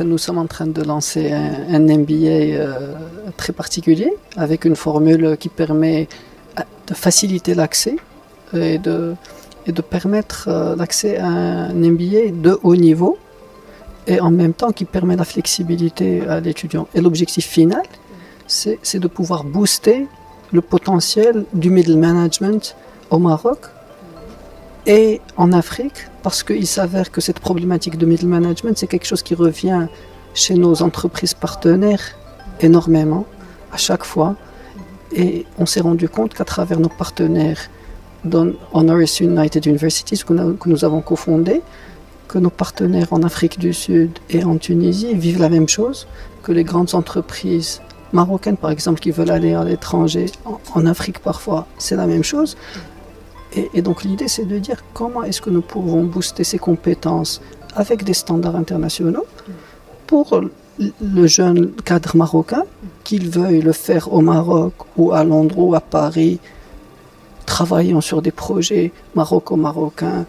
Nous sommes en train de lancer un MBA très particulier avec une formule qui permet de faciliter l'accès et de permettre l'accès à un MBA de haut niveau et en même temps qui permet la flexibilité à l'étudiant. Et l'objectif final, c'est de pouvoir booster le potentiel du middle management au Maroc et en Afrique, parce qu'il s'avère que cette problématique de middle management, c'est quelque chose qui revient chez nos entreprises partenaires énormément, à chaque fois. Et on s'est rendu compte qu'à travers nos partenaires dans Honoris United Universities que nous avons cofondé, que nos partenaires en Afrique du Sud et en Tunisie vivent la même chose, que les grandes entreprises marocaines, par exemple, qui veulent aller à l'étranger, en Afrique parfois, c'est la même chose. Et donc l'idée, c'est de dire comment est-ce que nous pouvons booster ces compétences avec des standards internationaux pour le jeune cadre marocain, qu'il veuille le faire au Maroc ou à Londres ou à Paris, travaillant sur des projets maroco-marocains,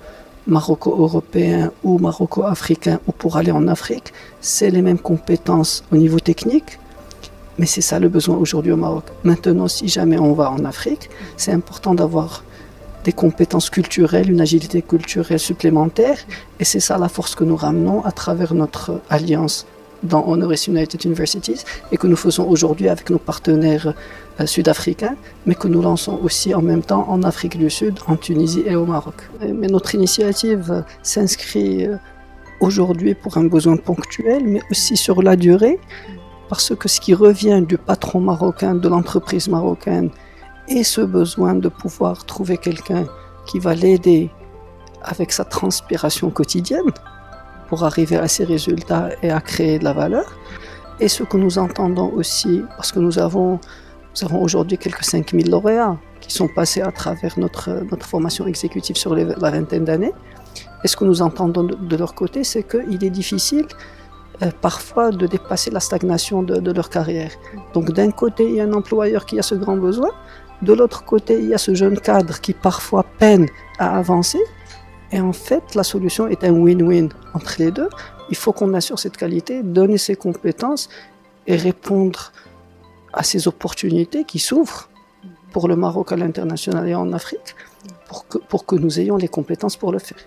maroco-européens ou maroco-africains, ou pour aller en Afrique, c'est les mêmes compétences au niveau technique, mais c'est ça le besoin aujourd'hui au Maroc. Maintenant, si jamais on va en Afrique, c'est important d'avoir des compétences culturelles, une agilité culturelle supplémentaire, et c'est ça la force que nous ramenons à travers notre alliance dans Honoris United Universities et que nous faisons aujourd'hui avec nos partenaires sud-africains, mais que nous lançons aussi en même temps en Afrique du Sud, en Tunisie et au Maroc. Mais notre initiative s'inscrit aujourd'hui pour un besoin ponctuel, mais aussi sur la durée, parce que ce qui revient du patron marocain, de l'entreprise marocaine, et ce besoin de pouvoir trouver quelqu'un qui va l'aider avec sa transpiration quotidienne pour arriver à ces résultats et à créer de la valeur. Et ce que nous entendons aussi, parce que nous avons aujourd'hui quelques 5000 lauréats qui sont passés à travers notre formation exécutive sur la vingtaine d'années. Et ce que nous entendons de leur côté, c'est qu'il est difficile parfois de dépasser la stagnation de leur carrière. Donc d'un côté, il y a un employeur qui a ce grand besoin, de l'autre côté, il y a ce jeune cadre qui parfois peine à avancer. Et en fait, la solution est un win-win entre les deux. Il faut qu'on assure cette qualité, donner ses compétences et répondre à ces opportunités qui s'ouvrent pour le Maroc à l'international et en Afrique, pour que nous ayons les compétences pour le faire.